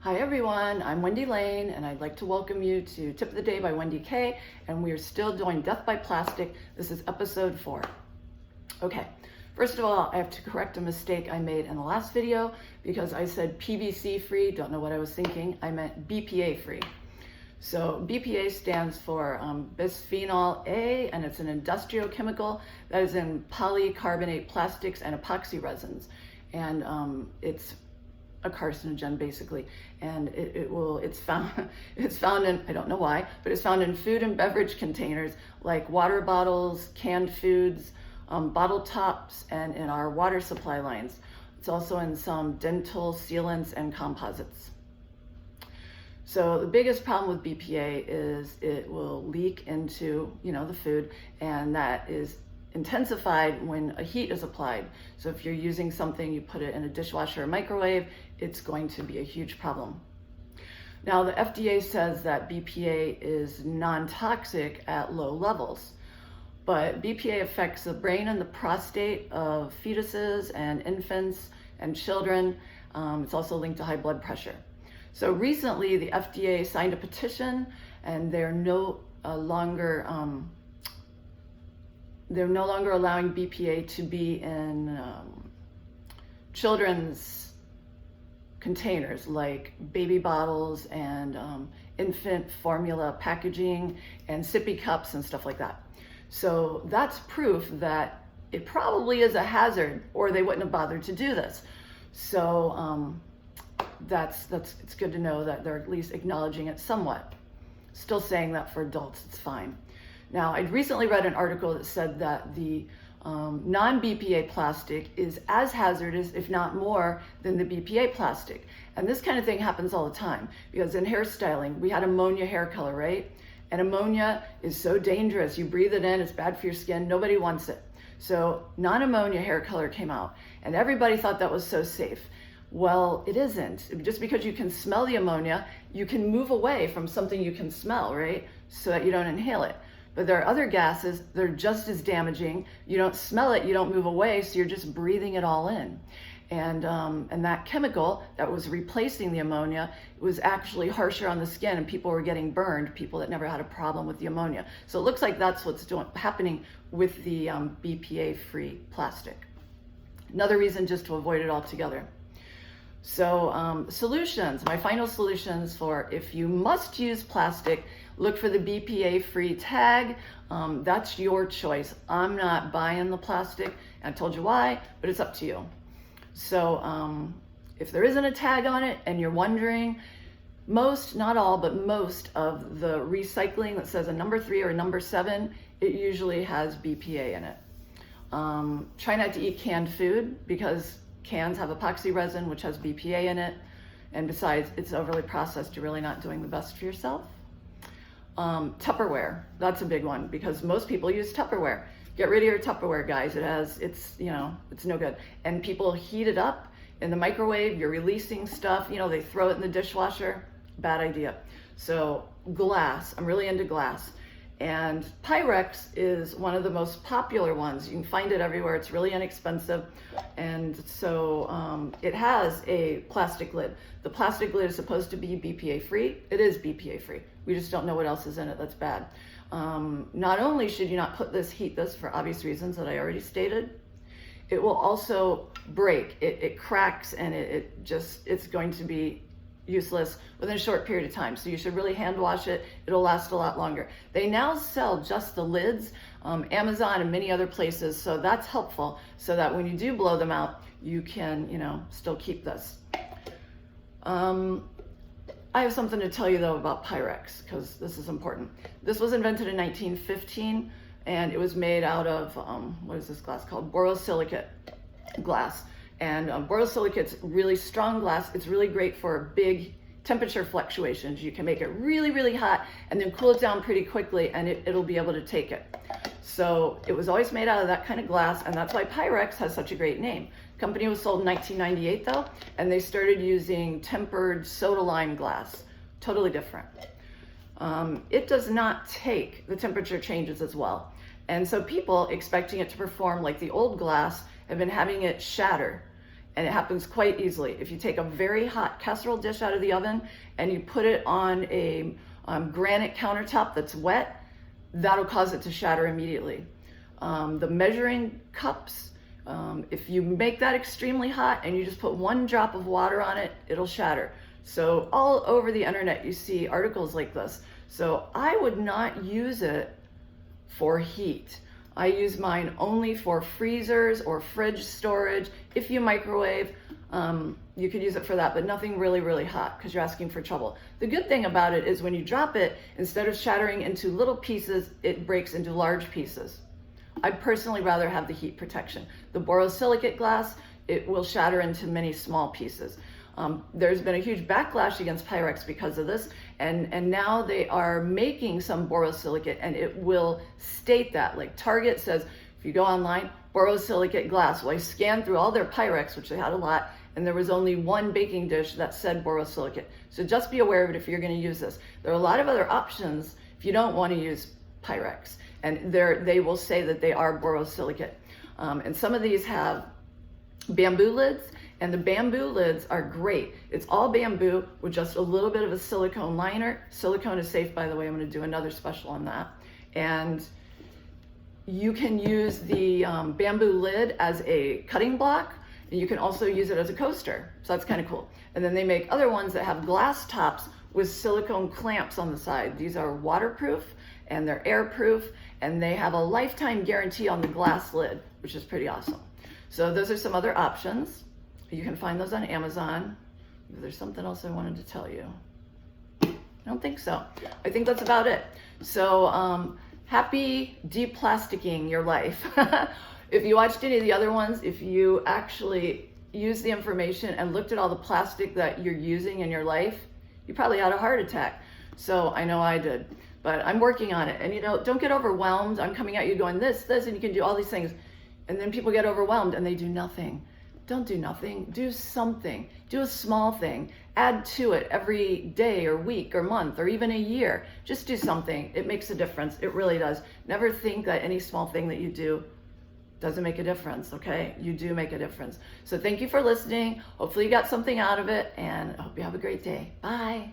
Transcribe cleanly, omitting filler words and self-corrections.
Hi everyone, I'm Wendy Lane and I'd like to welcome you to Tip of the Day by Wendy K, and we are still doing Death by Plastic. This is episode 4. Okay, first of all, I have to correct a mistake I made in the last video because I said PVC free, don't know what I was thinking, I meant BPA free. So BPA stands for bisphenol A, and it's an industrial chemical that is in polycarbonate plastics and epoxy resins, and it's a carcinogen basically, and it's found in, I don't know why, but it's found in food and beverage containers like water bottles, canned foods, bottle tops, and in our water supply lines. It's also in some dental sealants and composites. So the biggest problem with BPA is it will leak into, the food, and that is intensified when a heat is applied. So if you're using something, you put it in a dishwasher or microwave, it's going to be a huge problem. Now the FDA says that BPA is non-toxic at low levels, but BPA affects the brain and the prostate of fetuses and infants and children. It's also linked to high blood pressure. So recently the FDA signed a petition, and they're no longer allowing BPA to be in children's containers like baby bottles and infant formula packaging and sippy cups and stuff like that. So that's proof that it probably is a hazard, or they wouldn't have bothered to do this. So it's good to know that they're at least acknowledging it somewhat. Still saying that for adults it's fine. Now, I'd recently read an article that said that the non-BPA plastic is as hazardous, if not more, than the BPA plastic. And this kind of thing happens all the time, because in hairstyling, we had ammonia hair color, right? And ammonia is so dangerous. You breathe it in, it's bad for your skin, nobody wants it. So non-ammonia hair color came out, and everybody thought that was so safe. Well, it isn't. Just because you can smell the ammonia, you can move away from something you can smell, right? So that you don't inhale it. But there are other gases that are just as damaging. You don't smell it, you don't move away, so you're just breathing it all in. And that chemical that was replacing the ammonia was actually harsher on the skin, and people were getting burned, people that never had a problem with the ammonia. So it looks like that's what's happening with the BPA-free plastic. Another reason just to avoid it altogether. So solutions, my final solutions for if you must use plastic, look for the BPA-free tag. That's your choice. I'm not buying the plastic. I told you why, but it's up to you. So if there isn't a tag on it and you're wondering, most, not all, but most of the recycling that says a number 3 or a number 7, it usually has BPA in it. Try not to eat canned food, because cans have epoxy resin, which has BPA in it. And besides, it's overly processed. You're really not doing the best for yourself. Tupperware, that's a big one, because most people use Tupperware. Get rid of your Tupperware, guys. It's no good. And people heat it up in the microwave. You're releasing stuff. They throw it in the dishwasher. Bad idea. So glass, I'm really into glass. And Pyrex is one of the most popular ones. You can find it everywhere. It's really inexpensive. And so it has a plastic lid. The plastic lid is supposed to be BPA free. It is BPA free. We just don't know what else is in it that's bad. Not only should you not heat this for obvious reasons that I already stated, it will also break. It cracks, and it's going to be useless within a short period of time. So you should really hand wash it. It'll last a lot longer. They now sell just the lids, Amazon and many other places. So that's helpful, so that when you do blow them out, you can, still keep this. I have something to tell you though about Pyrex, because this is important. This was invented in 1915, and it was made out of, what is this glass called? Borosilicate glass. And borosilicate's really strong glass. It's really great for big temperature fluctuations. You can make it really, really hot and then cool it down pretty quickly, and it'll be able to take it. So it was always made out of that kind of glass, and that's why Pyrex has such a great name. Company was sold in 1998 though, and they started using tempered soda lime glass. Totally different. It does not take the temperature changes as well. And so people expecting it to perform like the old glass have been having it shatter. and it happens quite easily. If you take a very hot casserole dish out of the oven and you put it on a granite countertop that's wet, that'll cause it to shatter immediately. The measuring cups, if you make that extremely hot and you just put 1 drop of water on it, it'll shatter. So all over the internet you see articles like this. So I would not use it for heat. I use mine only for freezers or fridge storage. If you microwave, you could use it for that, but nothing really, really hot because you're asking for trouble. The good thing about it is when you drop it, instead of shattering into little pieces, it breaks into large pieces. I'd personally rather have the heat protection. The borosilicate glass, it will shatter into many small pieces. There's been a huge backlash against Pyrex because of this, and now they are making some borosilicate, and it will state that. Like Target says, if you go online, borosilicate glass. Well, I scanned through all their Pyrex, which they had a lot, and there was only 1 baking dish that said borosilicate. So just be aware of it if you're going to use this. There are a lot of other options if you don't want to use Pyrex, and they will say that they are borosilicate. And some of these have bamboo lids, and the bamboo lids are great. It's all bamboo with just a little bit of a silicone liner. Silicone is safe, by the way. I'm going to do another special on that. And you can use the bamboo lid as a cutting block, and you can also use it as a coaster. So that's kind of cool. And then they make other ones that have glass tops with silicone clamps on the side. These are waterproof and they're airproof, and they have a lifetime guarantee on the glass lid, which is pretty awesome. So those are some other options. You can find those on Amazon. There's something else I wanted to tell you. I don't think so. I think that's about it. So happy deplasticking your life. If you watched any of the other ones, if you actually used the information and looked at all the plastic that you're using in your life, you probably had a heart attack. So I know I did, but I'm working on it. And you know, don't get overwhelmed. I'm coming at you going this, and you can do all these things. And then people get overwhelmed and they do nothing. Don't do nothing. Do something. Do a small thing. Add to it every day or week or month or even a year. Just do something. It makes a difference. It really does. Never think that any small thing that you do doesn't make a difference, okay? You do make a difference. So thank you for listening. Hopefully you got something out of it, and I hope you have a great day. Bye.